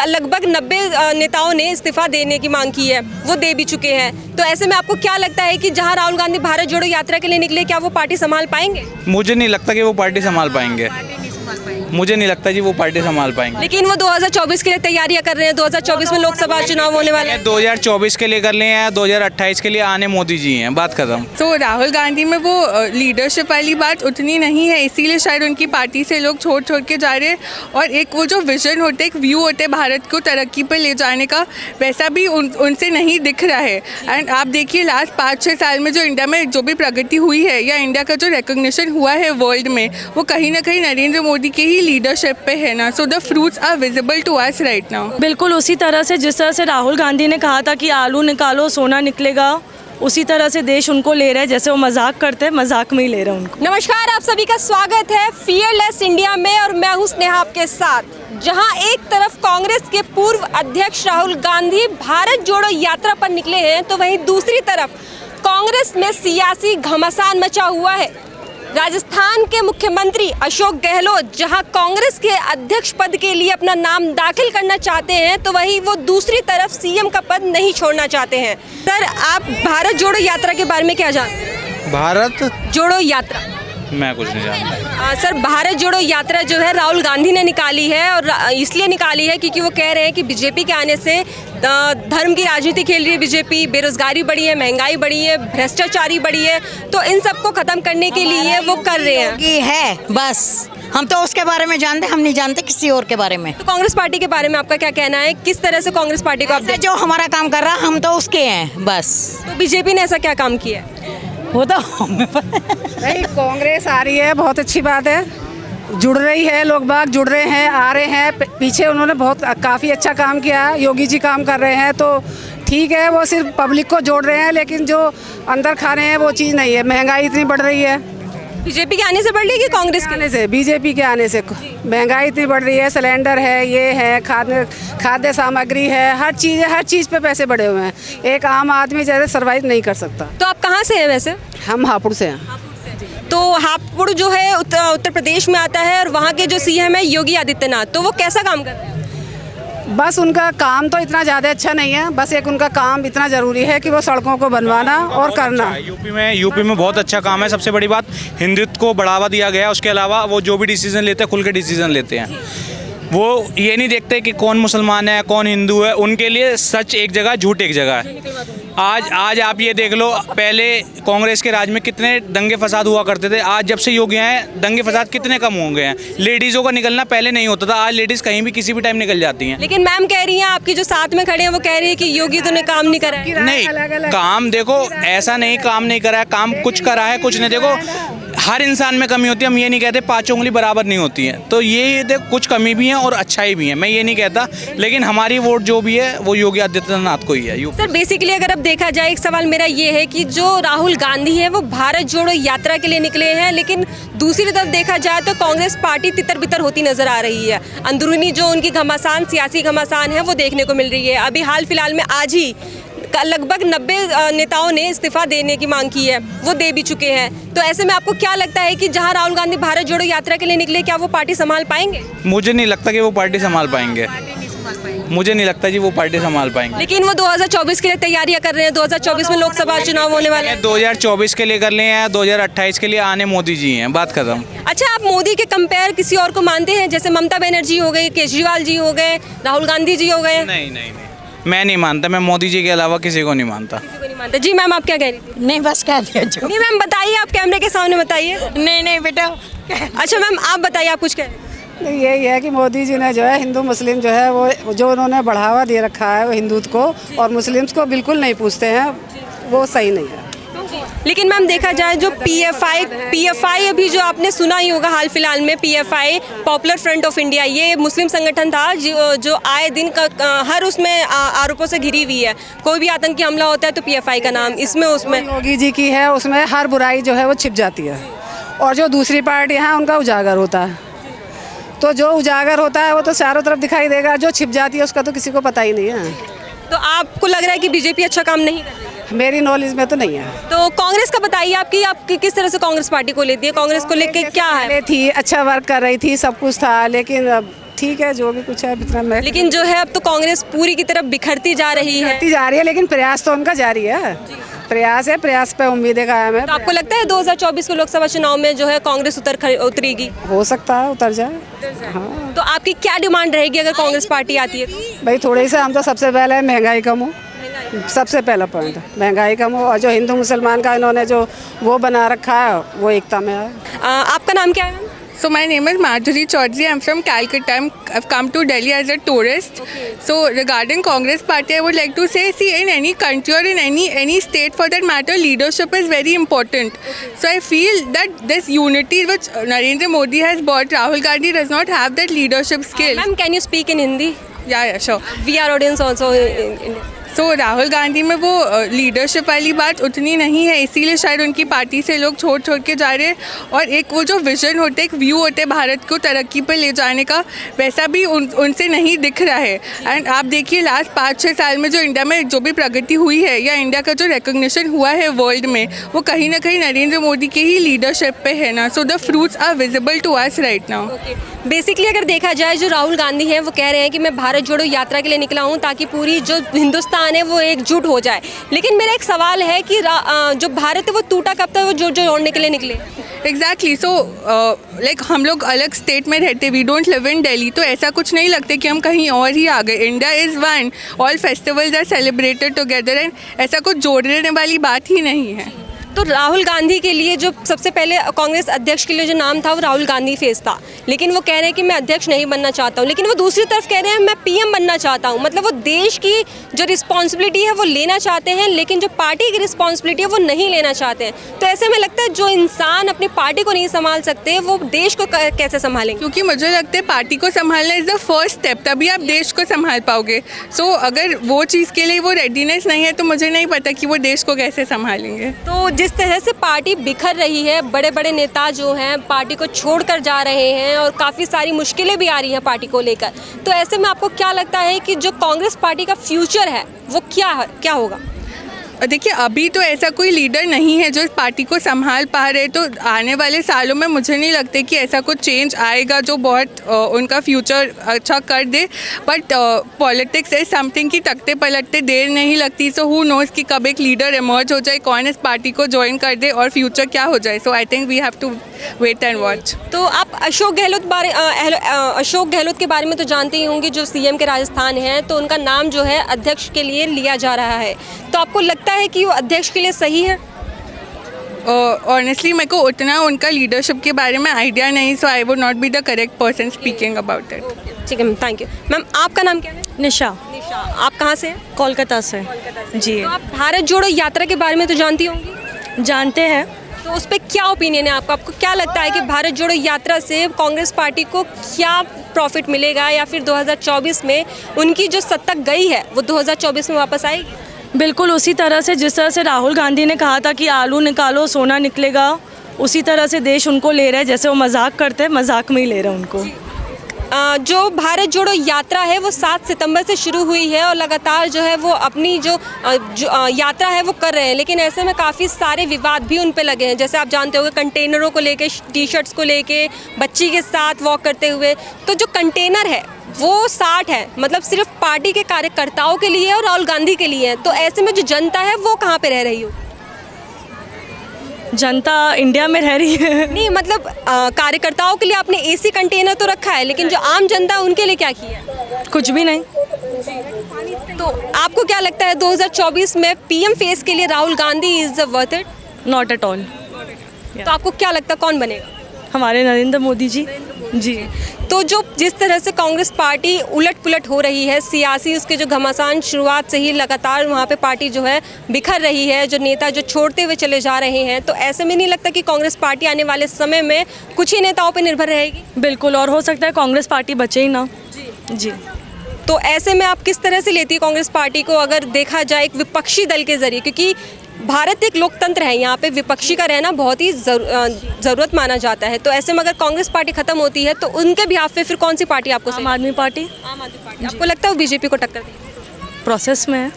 लगभग 90 नेताओं ने इस्तीफा देने की मांग की है, वो दे भी चुके हैं। तो ऐसे में आपको क्या लगता है कि जहां राहुल गांधी भारत जोड़ो यात्रा के लिए निकले, क्या वो पार्टी संभाल पाएंगे? मुझे नहीं लगता कि वो पार्टी संभाल पाएंगे। मुझे नहीं लगता जी वो पार्टी संभाल पाएंगे। लेकिन वो 2024 के लिए तैयारियां कर रहे हैं। 2024 में लोकसभा चुनाव होने वाले हैं। 2024 के लिए कर लिए हैं, 2028 के लिए आने मोदी जी हैं, बात खत्म। तो राहुल गांधी में वो लीडरशिप वाली बात उतनी नहीं है, इसीलिए शायद उनकी पार्टी से लोग छोड़ के जा रहे हैं। और एक वो जो विजन होते, एक व्यू होते भारत को तरक्की पर ले जाने का, वैसा भी उनसे नहीं दिख रहा है। एंड आप देखिए लास्ट 5-6 साल में जो इंडिया में जो भी प्रगति हुई है या इंडिया का जो रिकॉग्निशन हुआ है वर्ल्ड में, वो कहीं ना कहीं नरेंद्र मोदी के ही लीडरशिप पे है ना। So the fruits are visible to us right now. बिल्कुल उसी तरह से जिस तरह से राहुल गांधी ने कहा था कि आलू निकालो सोना निकलेगा, उसी तरह से देश उनको ले रहा है। जैसे वो मजाक करते हैं, मजाक में ही ले रहे हैं उनको। नमस्कार, आप सभी का स्वागत है फियरलेस इंडिया में और मैं हूं स्नेहा आपके साथ। जहां एक तरफ कांग्रेस के पूर्व अध्यक्ष राहुल गांधी भारत जोड़ो यात्रा पर निकले हैं, तो वहीं दूसरी तरफ कांग्रेस में सियासी घमासान मचा हुआ है। राजस्थान के मुख्यमंत्री अशोक गहलोत जहां कांग्रेस के अध्यक्ष पद के लिए अपना नाम दाखिल करना चाहते हैं, तो वहीं वो दूसरी तरफ सीएम का पद नहीं छोड़ना चाहते हैं। सर, आप भारत जोड़ो यात्रा के बारे में क्या जानते हैं? भारत जोड़ो यात्रा मैं कुछ नहीं जानता। सर, भारत जोड़ो यात्रा जो है राहुल गांधी ने निकाली है और इसलिए निकाली है क्योंकि वो कह रहे हैं कि बीजेपी के आने से धर्म की राजनीति खेल रही है बीजेपी, बेरोजगारी बढ़ी है, महंगाई बढ़ी है, भ्रष्टाचारी बढ़ी है, तो इन सबको खत्म करने के लिए वो कर रहे हैं। है बस, हम तो उसके बारे में जानते, हम नहीं जानते किसी और के बारे में। तो कांग्रेस पार्टी के बारे में आपका क्या कहना है? किस तरह से कांग्रेस पार्टी को आप जो हमारा काम कर रहा हम तो उसके हैं बस। तो बीजेपी ने ऐसा क्या काम किया है? वो तो हमें पता नहीं, कांग्रेस आ रही है, बहुत अच्छी बात है, जुड़ रही है, लोग बाग जुड़ रहे हैं, आ रहे हैं। पीछे उन्होंने काफ़ी अच्छा काम किया है, योगी जी काम कर रहे हैं, तो ठीक है, वो सिर्फ पब्लिक को जोड़ रहे हैं, लेकिन जो अंदर खा रहे हैं वो चीज़ नहीं है। महंगाई इतनी बढ़ रही है। बीजेपी के आने से बढ़ रही है कि कांग्रेस के आने से? बीजेपी के आने से महंगाई इतनी बढ़ रही है, सिलेंडर है, ये है, खाद्य सामग्री है, हर चीज़ पे पैसे बढ़े हुए हैं। एक आम आदमी जैसे सर्वाइव नहीं कर सकता। तो आप कहाँ से हैं वैसे? हम हापुड़ से हैं। तो हापुड़ जो है उत्तर प्रदेश में आता है और वहाँ के जो सीएम है योगी आदित्यनाथ, तो वो कैसा काम कर रहे हैं? बस उनका काम तो इतना ज़्यादा अच्छा नहीं है, बस एक उनका काम इतना ज़रूरी है कि वो सड़कों को बनवाना और करना। यूपी में बहुत अच्छा काम है। सबसे बड़ी बात, हिंदुत्व को बढ़ावा दिया गया है। उसके अलावा वो जो भी डिसीजन लेते हैं खुल के डिसीजन लेते हैं। वो ये नहीं देखते कि कौन मुसलमान है कौन हिंदू है, उनके लिए सच एक जगह झूठ एक जगह है। आज आप ये देख लो, पहले कांग्रेस के राज में कितने दंगे फसाद हुआ करते थे, आज जब से योगी आए दंगे फसाद कितने कम हो गए हैं। लेडीज़ों का निकलना पहले नहीं होता था, आज लेडीज़ कहीं भी किसी भी टाइम निकल जाती हैं। लेकिन मैम कह रही हैं, आपकी जो साथ में खड़े हैं वो कह रही है कि योगी तो ने काम नहीं करा है। नहीं, काम देखो, ऐसा नहीं काम नहीं करा है, काम कुछ करा है कुछ नहीं। देखो, हर इंसान में कमी होती है, हम ये नहीं कहते 5 उंगली बराबर नहीं होती है, तो ये देखो कुछ कमी भी है और अच्छाई भी है, मैं ये नहीं कहता, लेकिन हमारी वोट जो भी है वो योगी आदित्यनाथ को ही है। सर, बेसिकली अगर अब देखा जाए, एक सवाल मेरा ये है कि जो राहुल गांधी है वो भारत जोड़ो यात्रा के लिए निकले हैं, लेकिन दूसरी तरफ देखा जाए तो कांग्रेस पार्टी तितर बितर होती नजर आ रही है। अंदरूनी जो उनकी घमासान, सियासी घमासान है, वो देखने को मिल रही है। अभी हाल फिलहाल में आज ही लगभग 90 नेताओं ने इस्तीफा देने की मांग की है, वो दे भी चुके हैं। तो ऐसे में आपको क्या लगता है कि जहां राहुल गांधी भारत जोड़ो यात्रा के लिए निकले, क्या वो पार्टी संभाल पाएंगे? मुझे नहीं लगता कि वो पार्टी संभाल पाएंगे। मुझे नहीं लगता जी वो पार्टी संभाल पाएंगे। लेकिन वो 2024 के लिए तैयारियां कर रहे हैं। 2024 में लोकसभा चुनाव होने वाले हैं। 2024 के लिए कर लिए हैं, 2028 के लिए आने मोदी जी हैं, बात खत्म। अच्छा, आप मोदी के कंपेयर किसी और को मानते हैं? जैसे ममता बनर्जी हो गई, केजरीवाल जी हो गए, राहुल गांधी जी हो गए। नहीं, मैं नहीं मानता, मैं मोदी जी के अलावा किसी को नहीं मानता। जी मैम, आप क्या कह रही थी? नहीं, बस कह दिया जो। नहीं मैम, बताइए, आप कैमरे के सामने बताइए। नहीं बेटा। अच्छा मैम, आप बताइए, आप कुछ कह रहे थे? यही है कि मोदी जी ने जो है हिंदू मुस्लिम जो है वो जो उन्होंने बढ़ावा दे रखा है वो हिंदुत्व को, और मुस्लिम्स को बिल्कुल नहीं पूछते हैं, वो सही नहीं है। लेकिन मैम देखा जाए जो पीएफआई अभी जो आपने सुना ही होगा हाल फिलहाल में, PFI popular front of India, ये मुस्लिम संगठन था जो आए दिन का हर उसमें आरोपों से घिरी हुई है। कोई भी आतंकी हमला होता है तो पीएफआई का नाम इसमें उसमें योगी जी की है, उसमें हर बुराई जो है वो छिप जाती है, और जो दूसरी पार्टी है उनका उजागर होता है। तो जो उजागर होता है वो तो चारों तरफ दिखाई देगा, जो छिप जाती है उसका तो किसी को पता ही नहीं है। तो आपको लग रहा है कि बीजेपी अच्छा काम नहीं कर रही है? मेरी नॉलेज में तो नहीं है। तो कांग्रेस का बताइए, आप किस तरह से कांग्रेस पार्टी को लेती है? कांग्रेस को लेके क्या है? थी, अच्छा वर्क कर रही थी, सब कुछ था, लेकिन अब ठीक है, जो भी कुछ है इतना मैं लेकिन जो है अब तो कांग्रेस पूरी की तरफ बिखरती जा रही है। करती जा रही है, लेकिन प्रयास तो उनका जारी है। प्रयास है, प्रयास पे उम्मीदें कायम है। तो आपको लगता है 2024 के लोकसभा चुनाव में जो है कांग्रेस उतरेगी? हो सकता है उतर जाए। हाँ तो आपकी क्या डिमांड रहेगी अगर कांग्रेस पार्टी आती है तो? भाई, थोड़ी सी हम तो सबसे पहले महंगाई कम हो, सबसे पहला पॉइंट महंगाई कम हो, और जो हिंदू मुसलमान का इन्होंने जो वो बना रखा है वो एकता में आए। आपका नाम क्या है? So my name is Madhuri Chaudhary. I'm from Calcutta. I've come to Delhi as a tourist. So regarding Congress Party, I would like to say, see, in any country or in any state for that matter, leadership is very important. So I feel that this unity which Narendra Modi has brought, Rahul Gandhi does not have that leadership skill. Ma'am, can you speak in Hindi? Yeah, sure. We are audience also in India. सो राहुल गांधी में वो leadership वाली बात उतनी नहीं है, इसीलिए शायद उनकी पार्टी से लोग छोड़ के जा रहे हैं। और एक वो जो विजन होता है, एक व्यू होता है भारत को तरक्की पर ले जाने का, वैसा भी उनसे नहीं दिख रहा है। एंड आप देखिए लास्ट 5-6 साल में जो इंडिया में जो भी प्रगति हुई है या इंडिया का जो रिकग्निशन हुआ है वर्ल्ड में, वो कहीं ना कहीं नरेंद्र मोदी के ही लीडरशिप पे है ना। So the fruits are visible to us right now. Basically अगर देखा जाए, जो राहुल गांधी हैं वो कह रहे हैं कि मैं भारत जोड़ो यात्रा के लिए निकला हूं ताकि पूरी जो हिंदुस्तान है वो एकजुट हो जाए। लेकिन मेरा एक सवाल है कि जो भारत है वो टूटा कब तक, वो जो जोड़ने के लिए निकले? एग्जैक्टली। सो लाइक हम लोग अलग स्टेट में रहते, we don't live in Delhi, तो ऐसा कुछ नहीं लगता कि हम कहीं और ही आ गए। India is one, all festivals are celebrated together, and ऐसा कुछ जोड़ने वाली बात ही नहीं है। तो राहुल गांधी के लिए जो सबसे पहले कांग्रेस अध्यक्ष के लिए जो नाम था वो राहुल गांधी फेस था, लेकिन वो कह रहे हैं कि मैं अध्यक्ष नहीं बनना चाहता हूँ। लेकिन वो दूसरी तरफ कह रहे हैं मैं पीएम बनना चाहता हूँ। मतलब वो देश की जो रिस्पॉन्सिबिलिटी है वो लेना चाहते हैं, लेकिन जो पार्टी की रिस्पॉन्सिबिलिटी है वो नहीं लेना चाहते हैं। तो ऐसे में लगता है जो इंसान अपनी पार्टी को नहीं संभाल सकते वो देश को कैसे संभालेंगे? क्योंकि मुझे लगता है पार्टी को संभालना इज़ द फर्स्ट स्टेप, तभी आप देश को संभाल पाओगे। सो अगर वो चीज़ के लिए वो रेडीनेस नहीं है तो मुझे नहीं पता कि वो देश को कैसे संभालेंगे। तो जिस तरह से पार्टी बिखर रही है, बड़े बड़े नेता जो हैं पार्टी को छोड़कर जा रहे हैं और काफ़ी सारी मुश्किलें भी आ रही हैं पार्टी को लेकर, तो ऐसे में आपको क्या लगता है कि जो कांग्रेस पार्टी का फ्यूचर है वो क्या होगा? देखिए अभी तो ऐसा कोई लीडर नहीं है जो इस पार्टी को संभाल पा रहे, तो आने वाले सालों में मुझे नहीं लगता कि ऐसा कुछ चेंज आएगा जो बहुत उनका फ्यूचर अच्छा कर दे। बट पॉलिटिक्स इज समथिंग कि तकते पलटते देर नहीं लगती। सो हु नोज़ कि कब एक लीडर इमर्ज हो जाए, कौन इस पार्टी को ज्वाइन कर दे और फ्यूचर क्या हो जाए। So I think we have to wait and watch. तो आप अशोक गहलोत के बारे में तो जानते ही होंगे, जो सीएम के राजस्थान हैं, तो उनका नाम जो है अध्यक्ष के लिए लिया जा रहा है। तो आपको लगता है कि वो अध्यक्ष के लिए सही है? ऑनेस्टली मेरे को उतना उनका लीडरशिप के बारे में आइडिया नहीं, so I would not be the correct person speaking about it. ठीक है, थैंक यू मैम। आपका नाम क्या है? निशा। निशा, आप कहाँ से हैं? कोलकाता से। जी। तो आप भारत जोड़ो यात्रा के बारे में तो जानती होंगी? जानते हैं। तो उस पर क्या ओपिनियन है आपका? आपको क्या लगता है कि भारत जोड़ो यात्रा से कांग्रेस पार्टी को क्या प्रॉफिट मिलेगा, या फिर 2024 में उनकी जो सत्ता गई है वो 2024 में वापस आएगी? बिल्कुल उसी तरह से जिस तरह से राहुल गांधी ने कहा था कि आलू निकालो सोना निकलेगा, उसी तरह से देश उनको ले रहा है। जैसे वो मजाक करते हैं, मजाक में ही ले रहे हैं उनको। जो भारत जोड़ो यात्रा है वो 7 सितंबर से शुरू हुई है और लगातार जो है वो अपनी जो यात्रा है वो कर रहे हैं, लेकिन ऐसे में काफ़ी सारे विवाद भी उन पे लगे हैं। जैसे आप जानते होंगे कंटेनरों को लेके, टी शर्ट्स को लेके, बच्ची के साथ वॉक करते हुए। तो जो कंटेनर है वो 60 है, मतलब सिर्फ पार्टी के कार्यकर्ताओं के लिए और राहुल गांधी के लिए है। तो ऐसे में जो जनता है वो कहाँ पे रह रही हो? जनता इंडिया में रह रही है। नहीं मतलब कार्यकर्ताओं के लिए आपने एसी कंटेनर तो रखा है, लेकिन जो आम जनता है उनके लिए क्या किया है? कुछ भी नहीं। तो आपको क्या लगता है 2024 में पीएम फेस के लिए Rahul Gandhi is worth it? Not at all. तो आपको क्या लगता है कौन बनेगा? हमारे नरेंद्र मोदी जी। जी। तो जो जिस तरह से कांग्रेस पार्टी उलट पुलट हो रही है, सियासी उसके जो घमासान शुरुआत से ही लगातार वहाँ पे पार्टी जो है बिखर रही है, जो नेता जो छोड़ते हुए चले जा रहे हैं, तो ऐसे में नहीं लगता कि कांग्रेस पार्टी आने वाले समय में कुछ ही नेताओं पे निर्भर रहेगी? बिल्कुल, और हो सकता है कांग्रेस पार्टी बचे ही ना। जी। तो ऐसे में आप किस तरह से लेती है कांग्रेस पार्टी को, अगर देखा जाए एक विपक्षी दल के जरिए? क्योंकि भारत एक लोकतंत्र है, यहाँ पे विपक्षी का रहना बहुत ही ज़रूरत माना जाता है। तो ऐसे में अगर कांग्रेस पार्टी खत्म होती है तो उनके बिहाफ पे फिर कौन सी पार्टी आपको? आम आदमी पार्टी। आम आदमी पार्टी। आपको लगता है वो बीजेपी को टक्कर देगी? प्रोसेस में है।